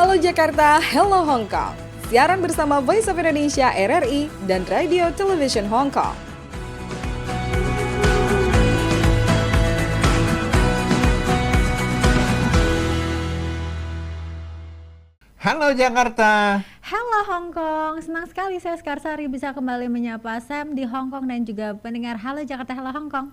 Halo Jakarta, hello Hong Kong. Siaran bersama Voice of Indonesia RRI dan Radio Television Hong Kong. Halo Jakarta. Halo Hong Kong, senang sekali saya Skarsari bisa kembali menyapa Sam di Hong Kong dan juga pendengar Halo Jakarta, Halo Hong Kong.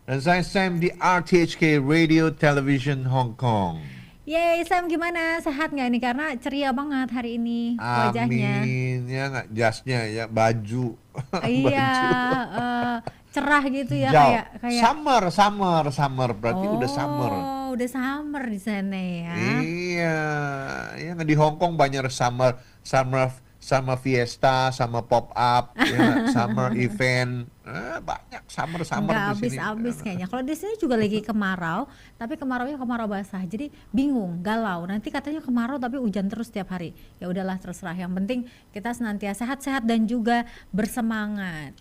Dan saya Sam di RTHK Radio Television Hong Kong. Yeay Sam, gimana? Sehat nggak nih? Karena ceria banget hari ini wajahnya. Amin, ya nggak, jasnya ya, baju. Iya, cerah gitu ya, Jauh. kayak Summer, berarti udah summer. Oh, udah summer di sana ya. Iya, ya nggak, di Hong Kong banyak summer fiesta, sama pop up, ya, summer event, banyak summer Nggak di sini. habis-habis kayaknya. Kalau di sini juga lagi kemarau, tapi kemaraunya kemarau basah. Jadi bingung, galau. Nanti katanya kemarau tapi hujan terus setiap hari. Ya udahlah, terserah. Yang penting kita senantiasa sehat-sehat dan juga bersemangat.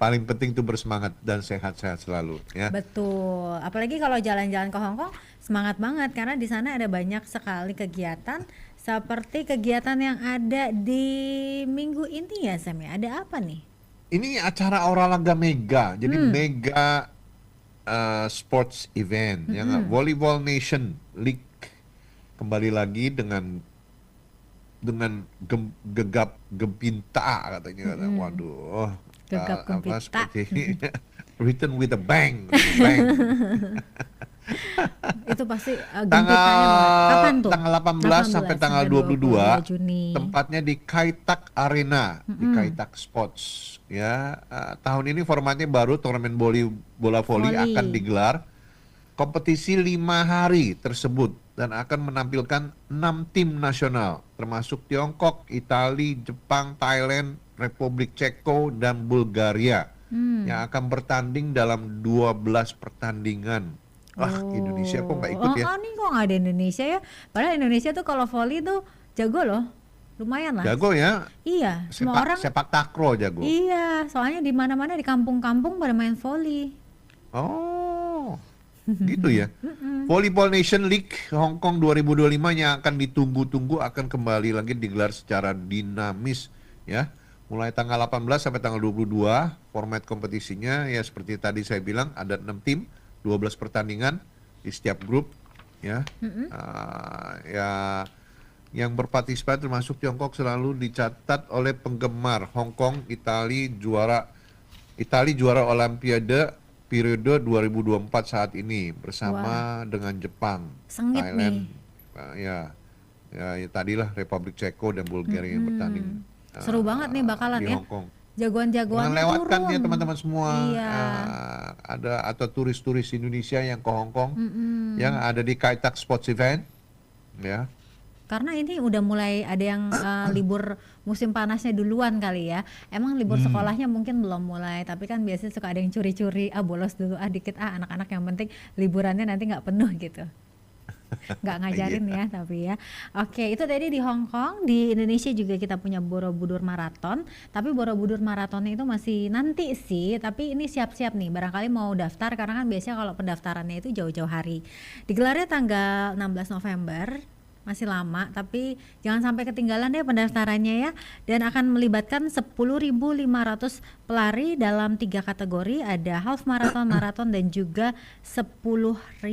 Paling penting tuh bersemangat dan sehat-sehat selalu, ya. Betul. Apalagi kalau jalan-jalan ke Hong Kong, semangat banget karena di sana ada banyak sekali kegiatan seperti kegiatan yang ada di minggu ini ya Sam ya. Ada apa nih? Ini acara olahraga mega, jadi mega sports event, ya nggak? Volleyball Nation League kembali lagi dengan gegap gempita katanya. Waduh, Gegap gempita. seperti written with a bang, bang. Itu pasti gempitanya banget. Kapan tuh? Tanggal 18 sampai tanggal 22 Juni. tempatnya di Kai Tak Arena, di Kai Tak Sports. Ya, tahun ini formatnya baru, turnamen bola voli akan digelar. Kompetisi 5 hari tersebut dan akan menampilkan 6 tim nasional, termasuk Tiongkok, Italia, Jepang, Thailand, Republik Ceko, dan Bulgaria yang akan bertanding dalam 12 pertandingan. Indonesia kok nggak ikut ya? Nih kok nggak ada Indonesia ya? Padahal Indonesia tuh kalau volley tuh jago loh, lumayan lah. Jago ya? Iya, semua orang. Sepak takraw jago. Iya, soalnya di mana-mana di kampung-kampung pada main volley. Oh, gitu ya. Volleyball Nation League Hong Kong 2025 yang akan ditunggu-tunggu akan kembali lagi digelar secara dinamis ya. Mulai tanggal 18 sampai tanggal 22, format kompetisinya ya seperti tadi saya bilang, ada 6 tim, 12 pertandingan di setiap grup ya. Ya yang berpartisipasi termasuk Tiongkok selalu dicatat oleh penggemar Hong Kong. Italia juara Olimpiade periode 2024 saat ini bersama dengan Jepang, Sengit Thailand, nih. ya tadilah Republik Ceko dan Bulgaria yang bertanding. Seru banget nih bakalan di ya. Hong Kong. Jagoan-jagoan Lewatkan turun. ya teman-teman semua. Iya. Ada atau turis-turis Indonesia yang ke Hong Kong yang ada di Kai Tak Sports Event ya. Karena ini udah mulai ada yang libur musim panasnya duluan kali ya. Emang libur sekolahnya mungkin belum mulai, tapi kan biasanya suka ada yang curi-curi, bolos dulu dikit anak-anak, yang penting liburannya nanti nggak penuh gitu. Nggak ngajarin ya tapi ya. Oke, itu tadi di Hong Kong. Di Indonesia juga kita punya Borobudur Marathon, tapi Borobudur Marathonnya itu masih nanti sih, tapi ini siap-siap nih barangkali mau daftar, karena kan biasanya kalau pendaftarannya itu jauh-jauh hari. Digelarnya tanggal 16 November, masih lama, tapi jangan sampai ketinggalan deh pendaftarannya ya. Dan akan melibatkan 10.500 pelari dalam 3 kategori, ada half marathon, marathon, dan juga 10.000.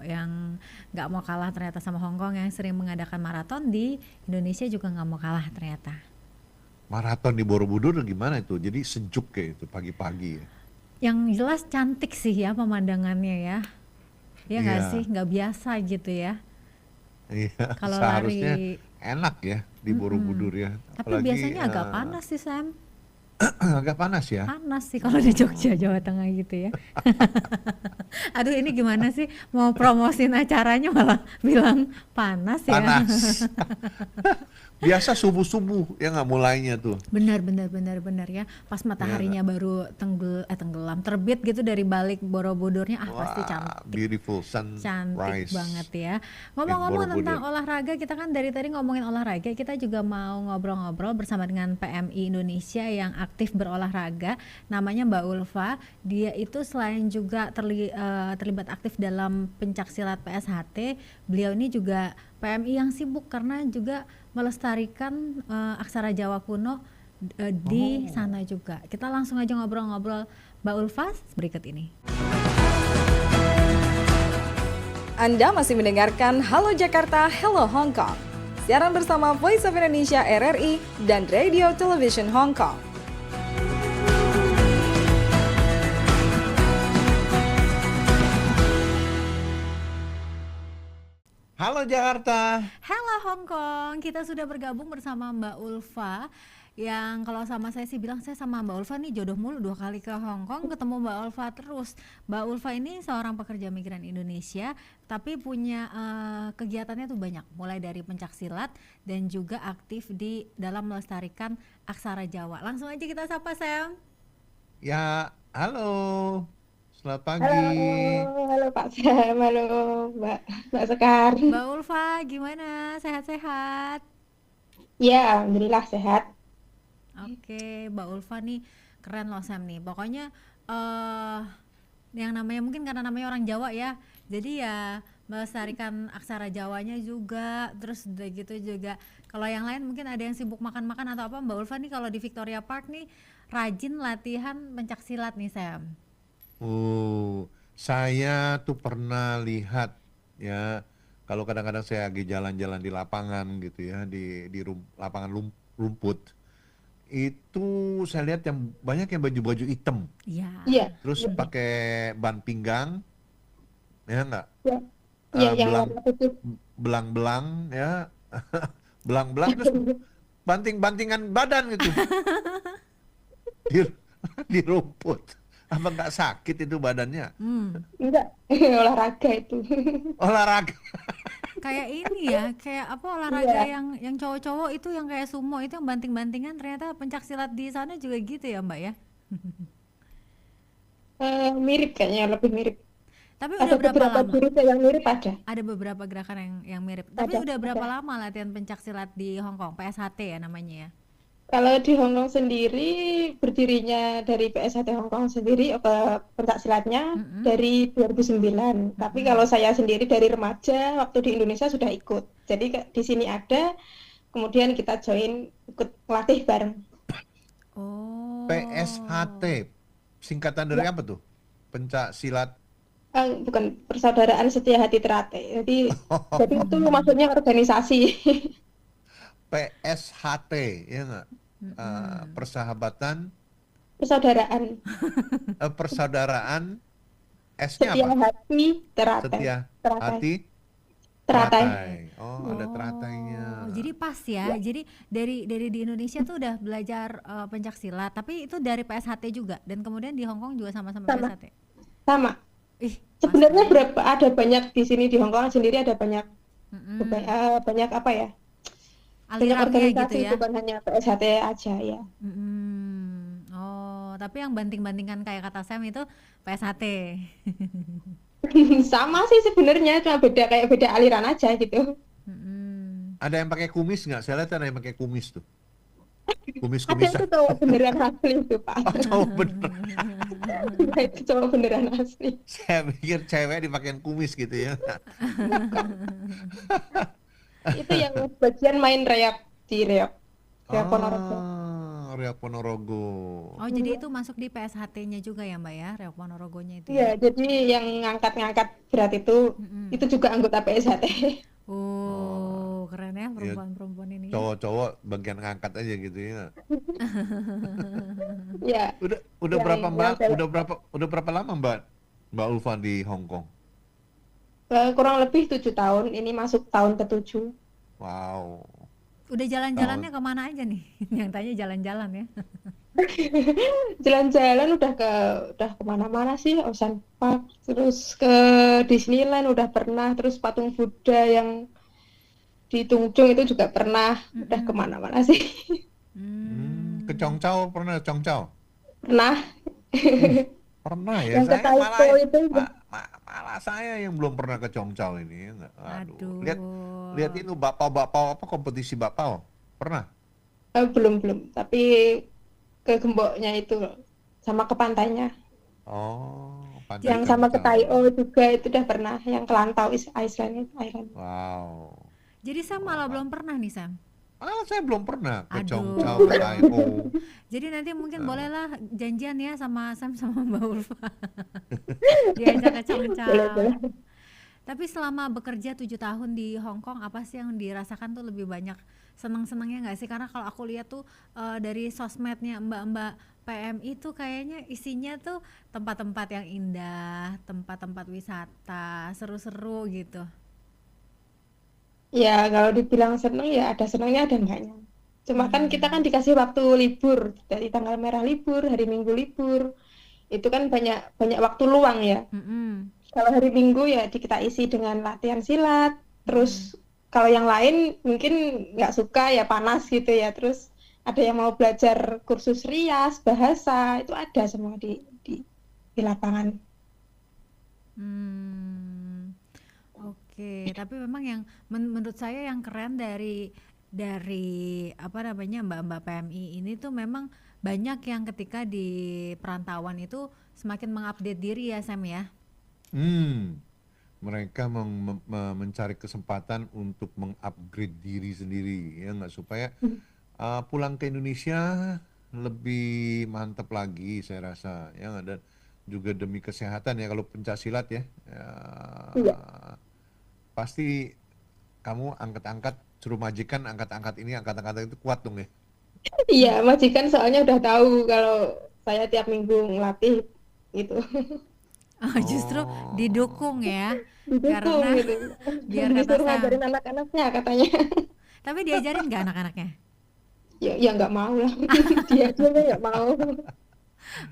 Yang nggak mau kalah ternyata sama Hong Kong yang sering mengadakan marathon, di Indonesia juga nggak mau kalah ternyata. Marathon di Borobudur gimana itu? Jadi sejuk kayak itu pagi-pagi ya. Yang jelas cantik sih ya pemandangannya ya. Ya nggak sih, nggak biasa gitu ya. Iya, Kalau seharusnya lari enak ya di Borobudur ya. tapi biasanya agak panas sih Sam. Agak panas ya. Panas sih kalau di Jogja, Jawa Tengah gitu ya. Aduh, ini gimana sih mau promosin acaranya malah bilang panas ya. Panas. Biasa subuh-subuh ya nggak mulainya tuh. Benar ya. Pas mataharinya baru tenggelam, terbit gitu dari balik Borobudurnya, pasti Wah, cantik. beautiful Cantik sunrise banget ya. in Ngomong-ngomong tentang Borobudur. olahraga, kita kan dari tadi ngomongin olahraga, kita juga mau ngobrol-ngobrol bersama dengan PMI Indonesia yang aktif berolahraga, namanya Mbak Ulfa. Dia itu selain juga terlibat aktif dalam pencaksilat PSHT, beliau ini juga PMI yang sibuk karena juga melestarikan aksara Jawa kuno di sana juga. Kita langsung aja ngobrol-ngobrol Mbak Ulfa berikut ini. Anda masih mendengarkan Halo Jakarta, Hello Hong Kong. Siaran bersama Voice of Indonesia RRI dan Radio Television Hong Kong. Halo Jakarta. Halo Hong Kong, kita sudah bergabung bersama Mbak Ulfa yang kalau sama saya sih bilang saya sama Mbak Ulfa nih jodoh mulu 2 kali ke Hong Kong ketemu Mbak Ulfa terus. Mbak Ulfa ini seorang pekerja migran Indonesia tapi punya kegiatannya tuh banyak, mulai dari pencak silat dan juga aktif di dalam melestarikan aksara Jawa. Langsung aja kita sapa Sam. Ya, halo. Selamat pagi. Halo Pak Sam, halo Mbak Sekar. Mbak Ulfa gimana? Sehat-sehat? Ya, alhamdulillah sehat. Oke, Mbak Ulfa nih keren loh Sam nih. Pokoknya yang namanya mungkin karena namanya orang Jawa ya. Jadi ya melestarikan aksara Jawanya juga. Terus udah gitu juga. Kalau yang lain mungkin ada yang sibuk makan-makan atau apa. Mbak Ulfa nih kalau di Victoria Park nih rajin latihan pencak silat nih Sam. Saya tuh pernah lihat ya, kalau kadang-kadang saya lagi jalan-jalan di lapangan gitu ya, di lapangan rumput, itu saya lihat yang banyak yang baju-baju hitam, Iya. Iya, terus pakai ban pinggang, ya nggak, iya, iya yang belang warna putih. belang-belang ya, belang-belang terus banting-bantingan badan gitu di, di rumput. Apa nggak sakit itu badannya? Enggak, olahraga itu. Olahraga. Kayak ini ya, kayak apa olahraga yang cowok-cowok itu yang kayak sumo itu yang banting-bantingan, ternyata pencak silat di sana juga gitu ya Mbak ya. Mirip kayaknya, lebih mirip. Tapi Ada udah berapa beberapa lama? jurus yang mirip ada. Ada beberapa gerakan yang mirip. Tapi Ada, udah berapa ada. lama latihan pencak silat di Hong Kong? PSHT ya namanya ya. Kalau di Hong Kong sendiri, berdirinya dari PSHT Hong Kong sendiri, pencak silatnya dari 2009. Tapi kalau saya sendiri dari remaja, waktu di Indonesia sudah ikut. Jadi di sini ada, kemudian kita join, ikut latih bareng. Oh. PSHT, singkatan dari apa tuh? Pencak silat. Bukan, Persaudaraan Setia Hati Teratai. Jadi itu maksudnya organisasi. PSHT, ya nggak? Persahabatan, Persaudaraan persaudaraan, S-nya Setia apa? Hati Teratai. Setia Teratai. hati, Teratai. Oh, ada teratainya. Jadi pas ya. Jadi dari di Indonesia tuh udah belajar pencak silat, tapi itu dari PSHT juga dan kemudian di Hong Kong juga sama-sama Sama. PSHT. Sama. Ih, Sebenarnya ada banyak di sini di Hong Kong sendiri ada banyak banyak apa ya? Banyak alirannya organisasi, gitu ya. bukan hanya PSHT aja ya. Oh, tapi yang banting-bantingan kayak kata Sam itu PSHT. Sama sih sebenarnya, cuma beda aliran aja gitu. Ada yang pakai kumis nggak? Saya lihat ada yang pakai kumis tuh. Ada Kumis-kumisan. itu cowok beneran asli itu Pak. Oh, cowok bener. Itu cowok beneran asli. Saya pikir cewek dipakein kumis gitu ya. Itu yang bagian main reok Ponorogo. Reok Ponorogo. Oh, jadi itu masuk di PSHT-nya juga ya, Mbak ya, Reok Ponorogonya itu Iya, ya. jadi yang ngangkat-ngangkat berat itu juga anggota PSHT. Oh, keren ya perempuan-perempuan ini. Cowok-cowok bagian ngangkat aja gitu ya. Ya, Udah Ya, berapa yang Mbak? cewek. Udah berapa lama Mbak Ulfa di Hong Kong? kurang lebih 7 tahun. Ini masuk tahun ke-7. Wow. Udah jalan-jalannya kemana aja nih? Yang tanya jalan-jalan ya. Jalan-jalan udah kemana-mana sih, Ocean Park, terus ke Disneyland udah pernah, terus patung Buddha yang di Tungchung itu juga pernah, udah kemana-mana sih. Ke Chongqing pernah Chongqing? Pernah. Pernah ya, Yang ke saya malah Taipei itu malah saya yang belum pernah ke Chongqing ini. Aduh, lihat Aduh. itu bakpao apa kompetisi bakpao. Pernah? belum, tapi ke Gemboknya itu loh, sama ke pantainya. Oh, pantai Yang sama ke Chongqing. Taiyo juga itu udah pernah, yang ke Lantau Island. Wow. Jadi Sam malah belum pernah nih Sam. Saya belum pernah ke Aduh. Chongqing, ke Taiho. Jadi nanti mungkin Nah, bolehlah janjian ya sama Sam sama Mbak Ulfa. Diajak ke Boleh, Chongqing. boleh. Tapi selama bekerja 7 tahun di Hong Kong, apa sih yang dirasakan tuh lebih banyak senang-senangnya nggak sih? Karena kalau aku lihat tuh dari sosmednya Mbak-mbak PMI tuh kayaknya isinya tuh tempat-tempat yang indah, tempat-tempat wisata, seru-seru gitu. Ya kalau dibilang seneng ya ada senangnya ada enggaknya. Cuma kan kita kan dikasih waktu libur, dari tanggal merah libur, hari Minggu libur, itu kan banyak banyak waktu luang ya. Mm-mm. Kalau hari Minggu ya kita isi dengan latihan silat, terus kalau yang lain mungkin nggak suka ya panas gitu ya, terus ada yang mau belajar kursus rias, bahasa, itu ada semua di lapangan. Hmm, oke. Tapi memang yang menurut saya yang keren dari apa namanya Mbak-mbak PMI ini tuh memang banyak yang ketika di perantauan itu semakin mengupdate diri ya Sam ya. mereka mencari kesempatan untuk mengupgrade diri sendiri ya nggak supaya pulang ke Indonesia lebih mantap lagi saya rasa ya nggak? Dan juga demi kesehatan ya kalau pencaksilat ya, Iya. pasti kamu angkat-angkat suruh majikan angkat-angkat ini angkat-angkat itu kuat dong ya. Iya, majikan soalnya udah tahu kalau saya tiap minggu ngelatih gitu. Oh, justru Oh, didukung ya. Didukung Karena gitu. biar kata Disuruh Sam. ngajarin anak-anaknya katanya. Tapi diajarin nggak anak-anaknya? Ya nggak mau lah. Dia aja nggak mau.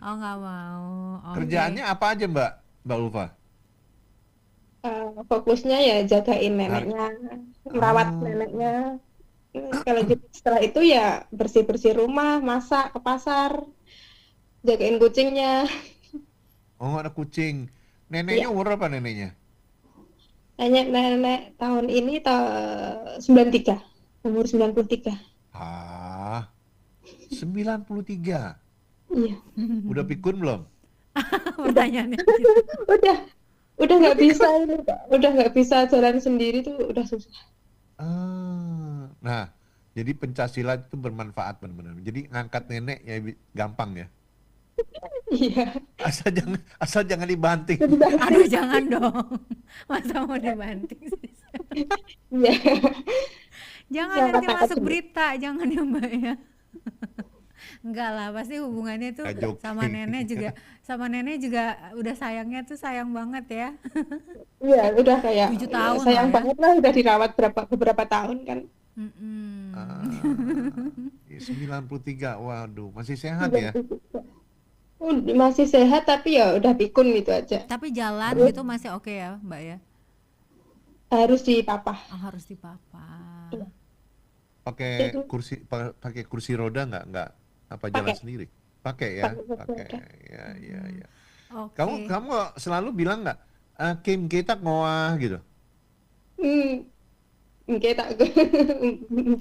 Oh nggak mau. kerjaannya Oke. apa aja Mbak Ulfa? Fokusnya ya jagain Hari, neneknya, merawat ah, neneknya. Kalau gitu setelah itu ya bersih-bersih rumah, masak, ke pasar, jagain kucingnya. oh ada kucing. Neneknya Iya, umur berapa neneknya? nenek tahun ini 93, umur 93. Ah, 93. Iya, Udah pikun belum? udah Pertanyaannya gitu. udah udah Udah nggak bisa pikun. ini Kak. Udah nggak bisa jalan sendiri tuh udah susah. Nah, jadi pencaksilat itu bermanfaat benar-benar. Jadi ngangkat nenek ya gampang ya. Iya, Asal jangan dibanting. jadi bantu. Aduh jangan dong. Masa mau dibanting sih? Iya, Jangan nanti ngangkat-ngangkat masuk sendiri. berita, jangan ya Mbak ya. Enggak lah, pasti hubungannya tuh Joking. sama nenek juga udah sayangnya tuh sayang banget ya. Iya, udah kayak 7 tahun loh sayang ya. banget lah udah dirawat beberapa tahun kan. Mm-mm. Ah, 93. Waduh, masih sehat Iya, ya? masih sehat tapi ya udah pikun gitu aja. Tapi jalan Terus gitu masih oke ya Mbak ya. harus dipapah. Oh, harus dipapa. Iya, Pakai itu kursi roda nggak apa jalan pakai sendiri? Pakai ya, pakai pakai. sepeda. Ya, ya, Mm-mm. ya. Kamu Oke. kamu selalu bilang nggak, Kim kita ngoah gitu. Hmm, kita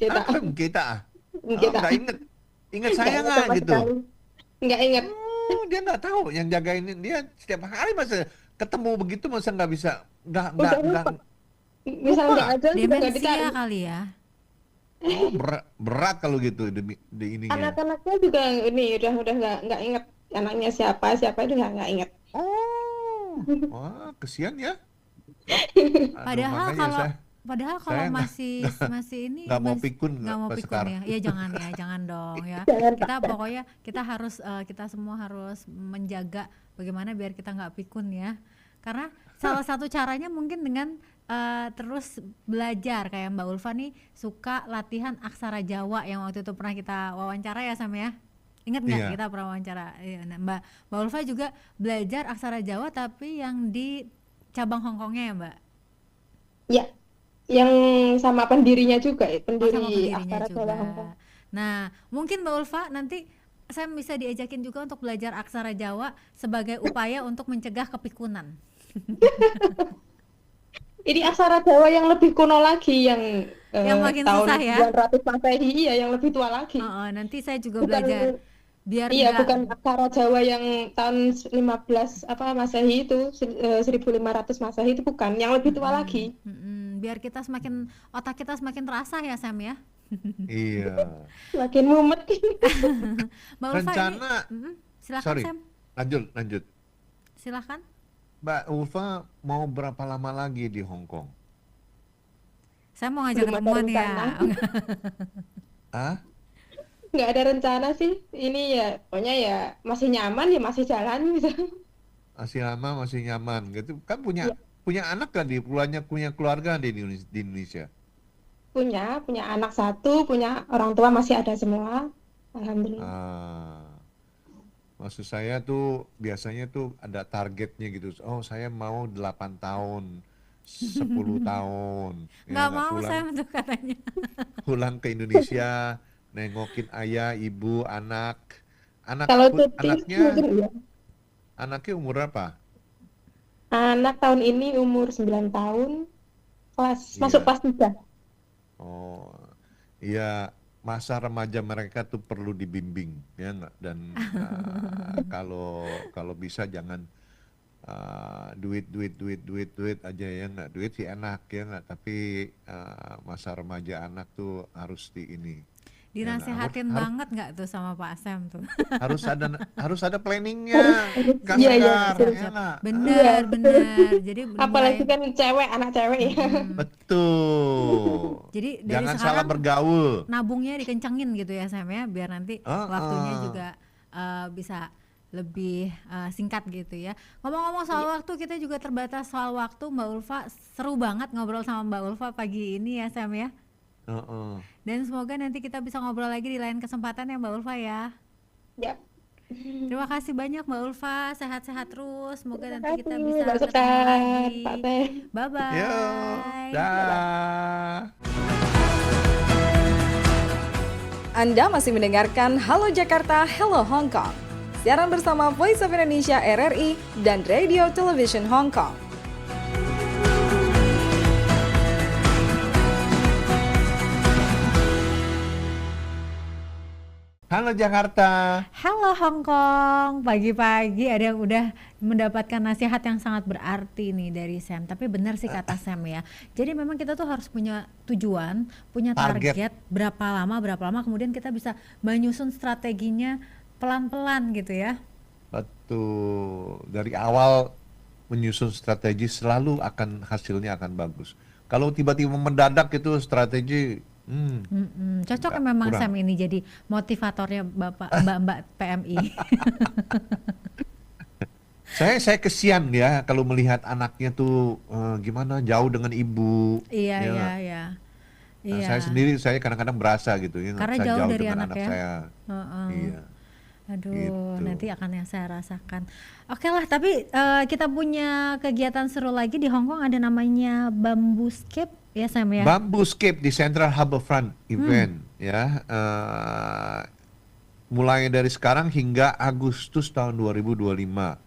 kita Apa kita Oh, kita nggak inget. Ingat nggak saya ingat nggak sama gitu. sekali. Nggak ingat. Oh, dia nggak tahu yang jagain dia setiap hari masa ketemu begitu masa nggak bisa Udah nggak lupa. Misal nggak lupa. ada juga nggak dicari. Demensia kali ya. Oh, berat kalau gitu di ininya. Anak-anaknya juga ini udah nggak ingat anaknya siapa itu nggak ingat. Oh, wah, kesian ya. Aduh, Padahal makanya kalau saya padahal kalau saya masih masih ini nggak mau masih pikun nggak mau pas pikun sekarang. ya. Ya jangan dong ya. Jangan Kita Pak. pokoknya kita harus kita semua harus menjaga bagaimana biar kita nggak pikun ya. Karena salah satu caranya mungkin dengan terus belajar kayak Mbak Ulfa nih suka latihan aksara Jawa yang waktu itu pernah kita wawancara ya Sam ya. Ingat nggak Iya. kita pernah wawancara? Iya, nah, Mbak Ulfa juga belajar aksara Jawa tapi yang di cabang Hongkongnya ya Mbak. Ya, Yang sama pendirinya juga, Oh, sama pendiri pendirinya Aksara Jawa juga. Hongkong. Nah, mungkin Mbak Ulfa nanti saya bisa diajakin juga untuk belajar aksara Jawa sebagai upaya untuk mencegah kepikunan. Ini aksara Jawa yang lebih kuno lagi, yang Yang makin tahun susah ya. 900 Masehi, iya, yang lebih tua lagi. Nanti saya juga Bukan, belajar biar iya, nggak bukan aksara Jawa yang tahun 15 apa Masehi itu, 1500 Masehi itu bukan, yang lebih tua lagi. biar kita semakin otak kita semakin terasa ya Sam ya. Iya. Makin mumet. Mbak Ulfa ini Rencana, silakan sorry, Sam, lanjut. silakan. Mbak Ulfa mau berapa lama lagi di Hong Kong? Saya mau ngajak Belum ada ketemuan ya. rencana. Ah? Nggak ada rencana sih. Ini ya, pokoknya ya masih nyaman, ya masih jalan gitu. Masih lama, masih nyaman gitu. Kan punya Ya, punya anak kan punya keluarga di Indonesia. punya anak satu, punya orang tua masih ada semua. Alhamdulillah. Ah, maksud saya tuh biasanya tuh ada targetnya gitu. Oh, saya mau 8 tahun, 10 tahun, ya Nggak nggak mau pulang saya untuk katanya. pulang ke Indonesia, nengokin ayah, ibu, anak. Kalau cuti Anaknya mungkin ya. anaknya umur berapa? Anak tahun ini umur 9 tahun, masuk Iya. kelas 3. Oh, iya, masa remaja mereka tuh perlu dibimbing, ya nggak? Dan kalau kalau bisa jangan duit aja, ya nggak? Duit sih enak, ya nggak? Tapi masa remaja anak tuh harus di ini, ya nggak? Harus Dinasehatin harus banget nggak tuh sama Pak Sam tuh? harus ada planningnya, Kak Iya, iya, Sekar, betul. ya nggak? Bener, Iya, bener. Jadi apalagi mulai, kan cewek, anak cewek ya. Betul. jadi dari Jangan salah sekarang bergaul. nabungnya dikencengin gitu ya Sam ya, biar nanti waktunya Heeh. juga bisa lebih singkat gitu ya. Ngomong-ngomong soal waktu, kita juga terbatas soal waktu. Mbak Ulfa, seru banget ngobrol sama Mbak Ulfa pagi ini ya Sam ya. Heeh. Dan semoga nanti kita bisa ngobrol lagi di lain kesempatan ya Mbak Ulfa ya. Ya, Terima kasih banyak Mbak Ulfa, sehat-sehat terus. Semoga terima nanti kita kasih bisa Mbak ketemu Sekar, Pak lagi. Teh. Bye Yuk, bye. dah. Anda masih mendengarkan Halo Jakarta, Hello Hong Kong. Siaran bersama Voice of Indonesia RRI dan Radio Television Hong Kong. Halo Jakarta. Halo Hong Kong, pagi-pagi ada yang udah mendapatkan nasihat yang sangat berarti nih dari Sam. Tapi benar sih kata Sam ya. Jadi memang kita tuh harus punya tujuan, punya target, berapa lama, kemudian kita bisa menyusun strateginya pelan-pelan gitu ya. Betul. Dari awal menyusun strategi selalu hasilnya akan bagus. Kalau tiba-tiba mendadak itu strategi, Cocok nggak, memang kurang. Sam ini jadi motivatornya Mbak-mbak PMI. Saya kesian ya kalau melihat anaknya tuh gimana jauh dengan ibu. Iya, Ya iya, nggak? iya. Nah, Iya. saya sendiri kadang-kadang berasa gitu ya, nggak? Karena Saya jauh jauh dari dengan anak anak ya. saya. Heeh. Iya, Aduh, gitu. nanti akan yang saya rasakan. Oke lah, tapi kita punya kegiatan seru lagi di Hong Kong, ada namanya Bambuscape ya Sam ya. Bambuscape di Central Harbourfront event ya, mulai dari sekarang hingga Agustus tahun 2025,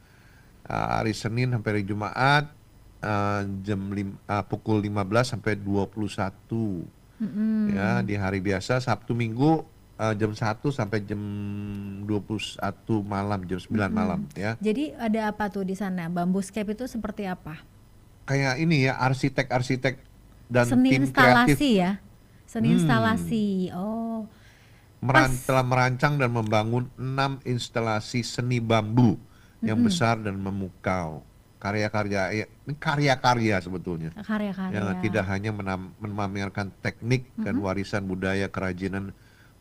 hari Senin sampai hari Jumat, pukul 15 sampai 21 ya. Di hari biasa Sabtu Minggu jam 1 sampai jam 21 malam, jam 9 malam ya. Jadi ada apa tuh di sana? Bambuscape itu seperti apa? Kayak ini ya, arsitek-arsitek dan Seni tim kreatif instalasi ya. Seni instalasi. Oh, telah merancang dan membangun 6 instalasi seni bambu yang besar dan memukau. Ini karya-karya sebetulnya. karya-karya. Yang tidak hanya memamerkan teknik dan warisan budaya kerajinan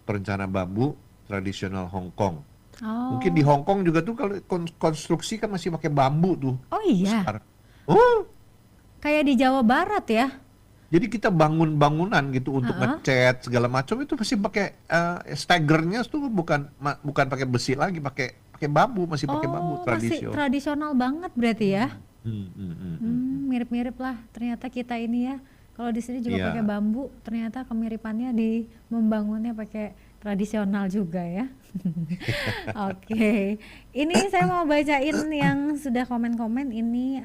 perencana bambu tradisional Hong Kong. Oh. Mungkin di Hong Kong juga tuh kalau konstruksi kan masih pakai bambu tuh. Oh iya. Besar. Oh, Kayak di Jawa Barat ya. jadi kita bangun bangunan gitu untuk ngecat segala macam itu pasti pakai staggernya tuh bukan pakai besi lagi, pakai bambu, masih pakai bambu Masih tradisional. tradisional banget berarti ya. Hmm. Mirip-mirip lah ternyata kita ini ya. Kalau di sini juga Iya. pakai bambu, ternyata kemiripannya di membangunnya pakai tradisional juga ya. Oke, ini saya mau bacain yang sudah komen-komen. Ini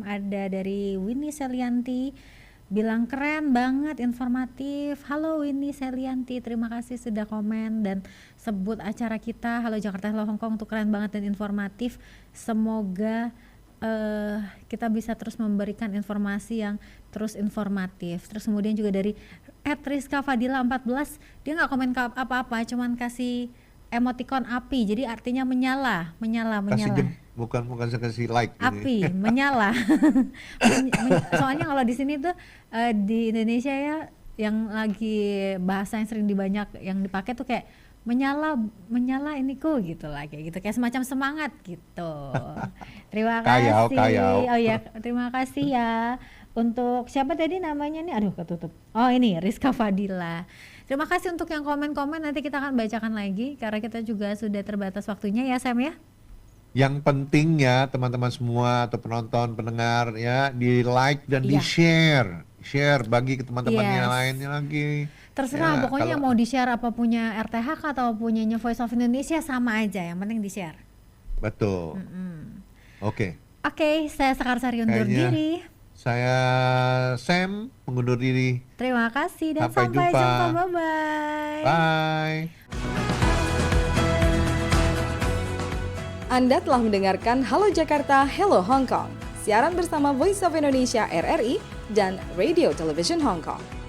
ada dari Winnie Selianti, bilang keren banget, informatif. Halo Winnie Selianti, terima kasih sudah komen dan sebut acara kita Halo Jakarta Halo Hongkong tuh keren banget dan informatif. Semoga kita bisa terus memberikan informasi yang terus informatif. Terus kemudian juga dari @Rizka Fadila 14, dia nggak komen apa-apa, cuman kasih emoticon api, jadi artinya menyala. Bukan saya kasih like ini. Api menyala. Soalnya kalau di sini tuh di Indonesia ya, yang lagi bahasa yang sering yang dipakai tuh kayak menyala iniku gitu lah, kayak gitu, kayak semacam semangat gitu. Terima kasih. Kayau. Oh ya, terima kasih ya. Untuk siapa tadi namanya nih? Aduh, ketutup. Oh, ini Rizka Fadila. Terima kasih untuk yang komen-komen, nanti kita akan bacakan lagi karena kita juga sudah terbatas waktunya ya Sam ya. Yang penting ya teman-teman semua atau penonton, pendengar ya, di like dan di Iya. share bagi ke teman-teman yang Yes. lainnya lagi. Terserah, Ya, pokoknya kalau- mau di-share apa punya RTHK atau punyanya Voice of Indonesia sama aja, yang penting di-share. Betul. Oke. Oke, saya Sekarsari undur Kayaknya diri. Saya Sam mengundur diri. Terima kasih dan Sampai sampai jumpa. jumpa. Bye-bye. Bye. Anda telah mendengarkan Halo Jakarta, Hello Hong Kong. Siaran bersama Voice of Indonesia RRI dan Radio Television Hong Kong.